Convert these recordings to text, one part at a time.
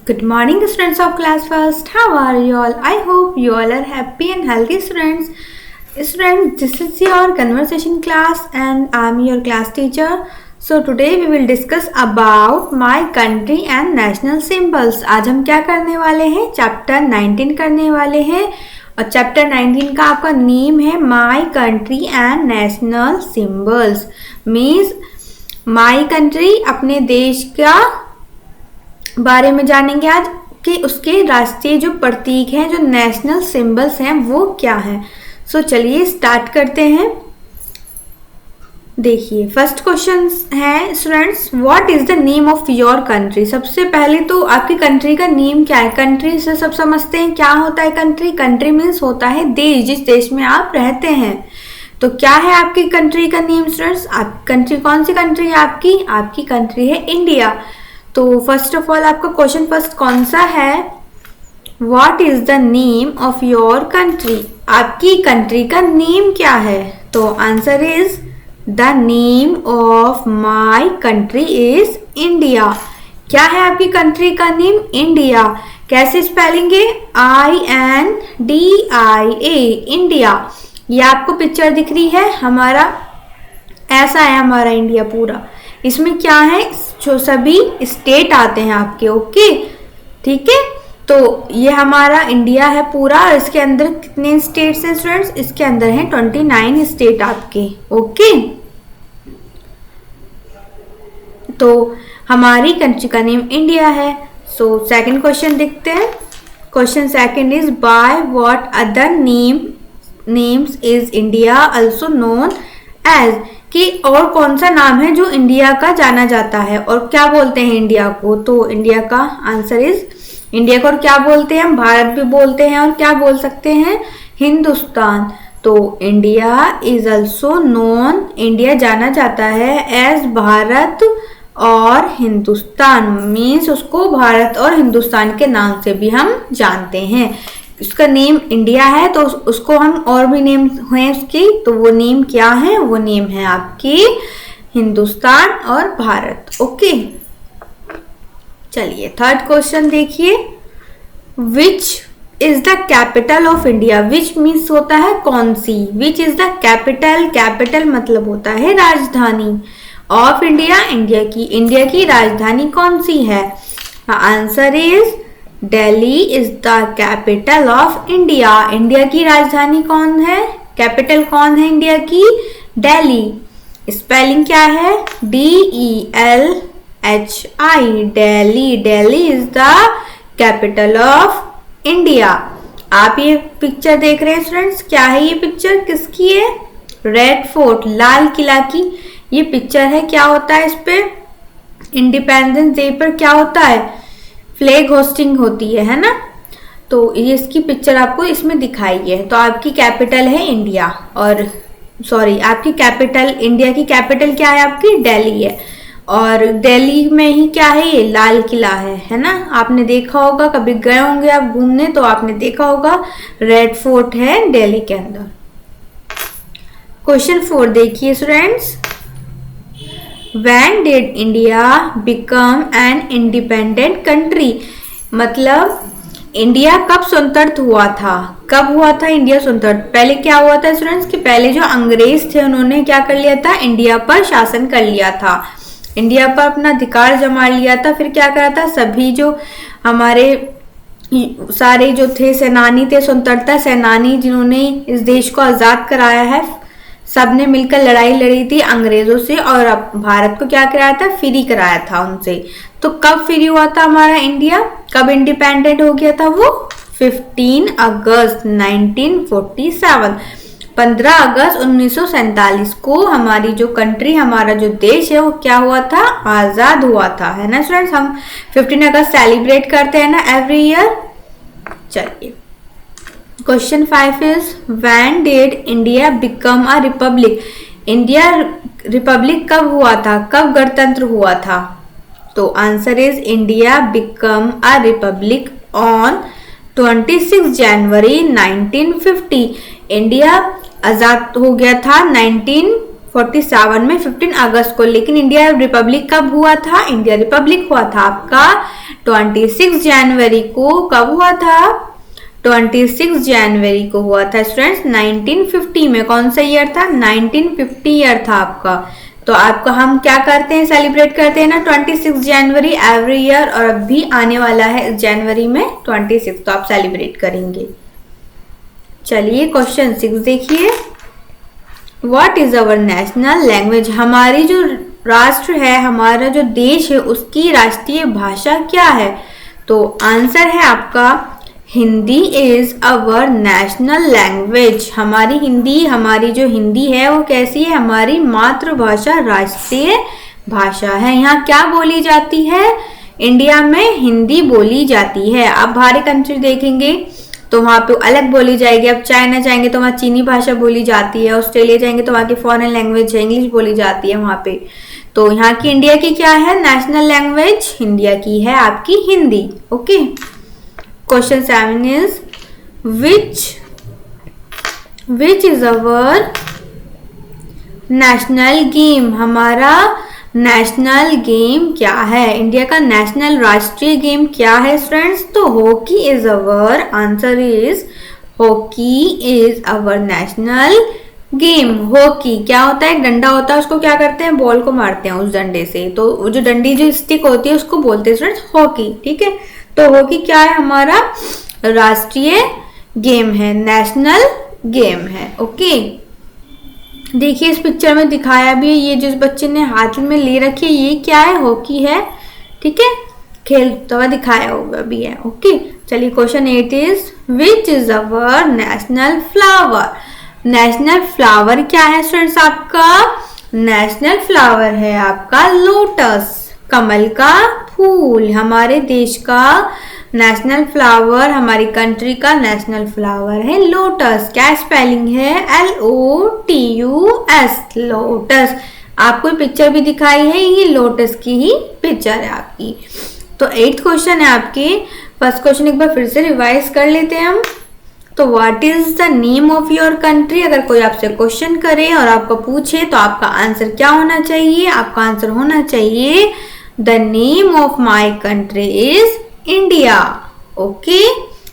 Good morning, students of class first. How are you all? I hope you all are happy and healthy, students. Students, this is your conversation class, and I'm your class teacher. So today we will discuss about my country and national symbols. आज हम क्या करने वाले हैं? Chapter 19 करने वाले हैं और चैप्टर 19 का आपका नेम है my country and national symbols. Means my country अपने देश का बारे में जानेंगे आज कि उसके राष्ट्रीय जो प्रतीक हैं, जो नेशनल सिंबल्स हैं, वो क्या हैं। सो चलिए स्टार्ट करते हैं। देखिए फर्स्ट क्वेश्चन है students, what is the name of your country. सबसे पहले तो आपकी कंट्री का नेम क्या है। कंट्री से सब समझते हैं क्या होता है कंट्री। कंट्री मीन्स होता है देश, जिस देश में आप रहते हैं। तो क्या है आपकी कंट्री का नेम स्टूडेंट्स। आप कंट्री कौन सी कंट्री है आपकी कंट्री है इंडिया। तो फर्स्ट ऑफ ऑल आपका क्वेश्चन फर्स्ट कौन सा है, what is the name of your country. आपकी कंट्री का नेम क्या है। तो answer is the name of my country is India. क्या है आपकी कंट्री का नेम, इंडिया। कैसे स्पेलिंग है, INDIA, इंडिया। ये आपको पिक्चर दिख रही है, हमारा ऐसा है हमारा इंडिया पूरा। इसमें क्या है, जो सभी स्टेट आते हैं आपके, ओके ठीक है। तो ये हमारा इंडिया है पूरा। इसके अंदर कितने स्टेट्स हैं स्टूडेंट्स, इसके अंदर हैं 29 स्टेट आपके, ओके। तो हमारी कंट्री का नेम इंडिया है। सो सेकंड क्वेश्चन देखते हैं। Question second is by what other names is India also known as, कि और कौन सा नाम है जो इंडिया का जाना जाता है और क्या बोलते हैं इंडिया को। तो इंडिया का आंसर इज, इंडिया को और क्या बोलते हैं हम, भारत भी बोलते हैं और क्या बोल सकते हैं, हिंदुस्तान। तो India is also known, India जाना जाता है एज भारत और हिंदुस्तान। मीन्स उसको भारत और हिंदुस्तान के नाम से भी हम जानते हैं। उसका नेम इंडिया है तो उसको हम और भी नेम हैं उसकी, तो वो नेम क्या है, वो नेम है आपकी हिंदुस्तान और भारत, ओके। चलिए थर्ड क्वेश्चन देखिए, which is the capital of India. Which means होता है कौन सी, which is the capital, capital मतलब होता है राजधानी ऑफ इंडिया, इंडिया की राजधानी कौन सी है। Answer is Delhi is the capital of India. India की राजधानी कौन है, कैपिटल कौन है इंडिया की, दिल्ली। स्पेलिंग क्या है, DELHI, Delhi. Delhi is the capital of India. आप ये पिक्चर देख रहे हैं स्टूडेंट्स, क्या है ये पिक्चर, किसकी है, रेड फोर्ट, लाल किला की ये पिक्चर है। क्या होता है इस पे, इंडिपेंडेंस डे पर क्या होता है, फ्लैग होस्टिंग होती है ना। तो ये इसकी पिक्चर आपको इसमें दिखाई है। तो आपकी कैपिटल है इंडिया, और सॉरी आपकी कैपिटल, इंडिया की कैपिटल क्या है आपकी, दिल्ली है। और दिल्ली में ही क्या है, ये लाल किला है ना। आपने देखा होगा, कभी गए होंगे आप घूमने तो आपने देखा होगा, रेड फोर्ट है दिल्ली के अंदर। क्वेश्चन 4 देखिए students, When did India become an independent country। मतलब इंडिया कब स्वतंत्र हुआ था, कब हुआ था इंडिया स्वतंत्र। पहले क्या हुआ था स्टूडेंट्स, कि पहले जो अंग्रेज थे उन्होंने क्या कर लिया था, इंडिया पर शासन कर लिया था, इंडिया पर अपना अधिकार जमा लिया था। फिर क्या करा था, सभी जो हमारे सारे जो थे सेनानी थे, स्वतंत्रता सेनानी जिन्होंने इस देश को आजाद कराया है, सबने मिलकर लड़ाई लड़ी थी अंग्रेजों से और भारत को क्या कराया था, फ्री कराया था उनसे। तो कब फ्री हुआ था हमारा इंडिया, कब इंडिपेंडेंट हो गया था वो, 15 अगस्त 1947, 15 अगस्त 1947 को हमारी जो कंट्री, हमारा जो देश है वो क्या हुआ था, आजाद हुआ था, है ना स्टूडेंट्स। हम 15 अगस्त सेलिब्रेट करते हैं ना एवरी ईयर। चलिए question 5 is when did India become a republic. India republic कब हुआ था, कब गणतंत्र हुआ था। तो answer is India become a republic on 26 January 1950। India आजाद हो गया था 1947 में 15 अगस्त को। लेकिन इंडिया रिपब्लिक कब हुआ था, इंडिया रिपब्लिक हुआ था आपका 26 जनवरी को कब हुआ था? 26 जनवरी को हुआ था स्टूडेंट्स 1950 में। कौन सा ईयर था? 1950 ईयर था आपका। तो आपका हम क्या करते हैं, सेलिब्रेट करते हैं ना 26 जनवरी एवरी ईयर, और अभी आने वाला है जनवरी में 26, तो आप सेलिब्रेट करेंगे। चलिए क्वेश्चन 6 देखिए। What is our national language? हमारी जो राष्ट्र है, हमारा जो देश है, उसकी राष्ट्रीय भाषा क्या है? तो आंसर है आपका Hindi is our national language. हमारी हिंदी, हमारी जो हिंदी है वो कैसी है? हमारी मातृभाषा, राष्ट्रीय भाषा है। यहाँ क्या बोली जाती है? इंडिया में हिंदी बोली जाती है। आप बाहरी कंट्री देखेंगे तो वहां पे अलग बोली जाएगी। अब चाइना जाएंगे तो वहाँ चीनी भाषा बोली जाती है, ऑस्ट्रेलिया जाएंगे तो वहाँ की फॉरेन लैंग्वेज है, इंग्लिश बोली जाती है वहां पे। तो यहाँ की इंडिया की क्या है नेशनल लैंग्वेज? इंडिया की है आपकी Hindi. Okay. Question 7 is which is our national game? हमारा नेशनल गेम क्या है? इंडिया का नेशनल राष्ट्रीय गेम क्या है स्टूडेंट्स? तो hockey is our answer is hockey is our national game. Hockey क्या होता है? डंडा होता है, उसको क्या करते हैं? बॉल को मारते हैं उस डंडे से। तो वो जो डंडी जो स्टिक होती है उसको बोलते हैं स्टूडेंट्स हॉकी। ठीक है, तो हॉकी क्या है? हमारा राष्ट्रीय गेम है, नेशनल गेम है। ओके, देखिए इस पिक्चर में दिखाया भी है, ये जिस बच्चे ने हाथ में ले रखी है ये क्या है? हॉकी है। ठीक है, खेलता हुआ दिखाया हुआ भी है। ओके, चलिए question 8 is which is our national flower? National flower क्या है स्टूडेंट्स आपका? नेशनल फ्लावर है आपका लोटस, कमल का फूल। हमारे देश का नेशनल फ्लावर, हमारी कंट्री का नेशनल फ्लावर है लोटस। क्या स्पेलिंग है? LOTUS, lotus. आपको पिक्चर भी दिखाई है, ये लोटस की ही पिक्चर है आपकी। तो 8th क्वेश्चन है आपके। फर्स्ट क्वेश्चन एक बार फिर से रिवाइज कर लेते हैं हम। तो what is the name of your country? अगर कोई आपसे क्वेश्चन करे और आपको पूछे तो आपका आंसर क्या होना चाहिए? आपका आंसर होना चाहिए the name of my country is India. Okay,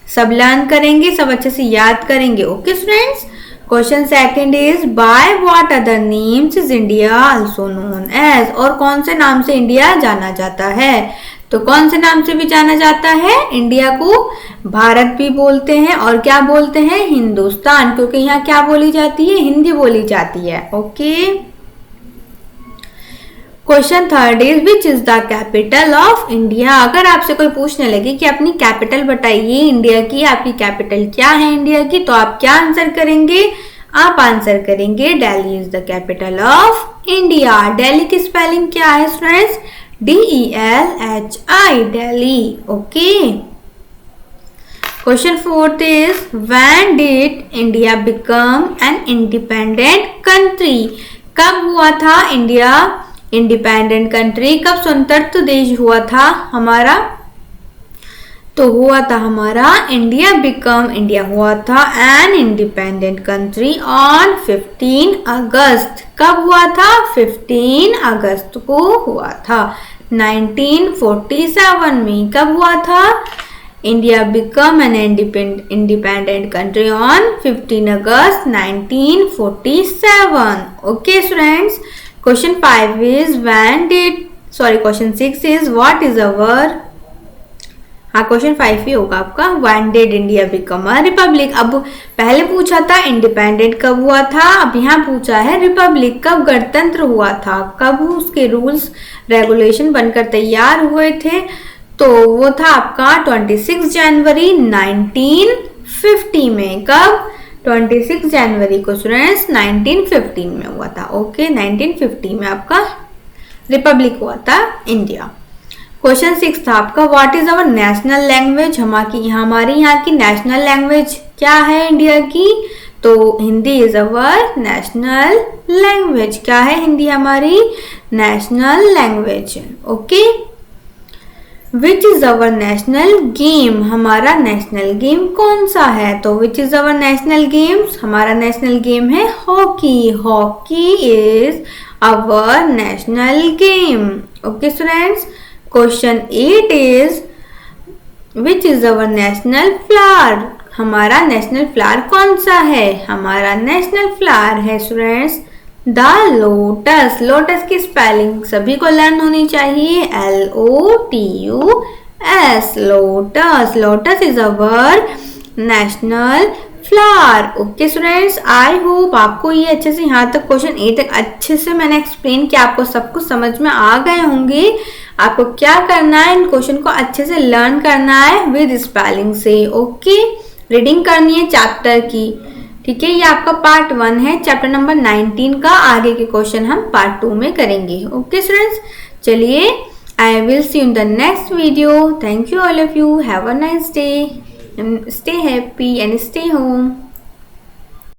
सब लर्न करेंगे, सब अच्छे से याद करेंगे। Okay students, question 2 is by what other names is India also known as? और कौन से नाम से इंडिया जाना जाता है? तो कौन से नाम से भी जाना जाता है? इंडिया को भारत भी बोलते हैं और क्या बोलते हैं? हिंदुस्तान, क्योंकि यहाँ क्या बोली जाती है? हिंदी बोली जाती है। Okay, question 3 is which is the capital of India? अगर आपसे कोई पूछने लगे कि अपनी कैपिटल बताइए इंडिया की, आपकी कैपिटल क्या है इंडिया की, तो आप क्या आंसर करेंगे? आप आंसर करेंगे Delhi is the capital of India. Delhi की स्पेलिंग क्या है students? DELHI, Delhi. Okay, question 4 is when did India become an independent country? कब हुआ था इंडिया इंडिपेंडेंट कंट्री? कब स्वतंत्र देश हुआ था हमारा? तो हुआ था हमारा इंडिया हुआ था एन इंडिपेंडेंट कंट्री ऑन 15 अगस्त। कब हुआ था? 15 अगस्त को हुआ था 1947 में। कब हुआ था? India become an independent country on 15 August 1947। Okay students, question 5 is question 6 is what is our, हाँ क्वेश्चन 5 ही होगा आपका। When did India become a Republic? अब पहले पूछा था इंडिपेंडेंट कब हुआ था, अब यहाँ पूछा है रिपब्लिक कब गणतंत्र हुआ था, कब उसके रूल्स रेगुलेशन बनकर तैयार हुए थे। तो वो था आपका 26 जनवरी 1950 में। कब? 26 जनवरी को स्टूडेंट्स 1915 में हुआ था। ओके, 1950 में आपका रिपब्लिक हुआ था इंडिया। क्वेश्चन 6 था आपका what is our national language? हमारी यहाँ की नेशनल लैंग्वेज क्या है इंडिया की? तो Hindi is our national language. क्या है हिंदी हमारी? National language. Okay, which is our national game? हमारा नेशनल गेम कौन सा है? तो which is our national games? हमारा नेशनल गेम है hockey. Hockey is our national game. Okay students, question 8 is which is our national flower, हमारा national flower कौन सा है? हमारा नेशनल फ्लावर है स्टूडेंट्स द लोटस। लोटस की स्पेलिंग सभी को लर्न होनी चाहिए, LOTUS, lotus. Lotus is our national flower. Okay students, I hope आपको ये अच्छे से यहाँ तक क्वेश्चन ए तक अच्छे से मैंने एक्सप्लेन किया, आपको सब कुछ समझ में आ गए होंगे। आपको क्या करना है, इन क्वेश्चन को अच्छे से लर्न करना है विद स्पेलिंग से। ओके, रीडिंग करनी है चैप्टर की, ठीक है। ये आपका पार्ट 1 है, चैप्टर नंबर 19 का। आगे के क्वेश्चन हम पार्ट 2 में करेंगे। ओके स्टूडेंट्स, चलिए, I will see in the next video. Thank you all of you, have a nice day, stay happy and stay home.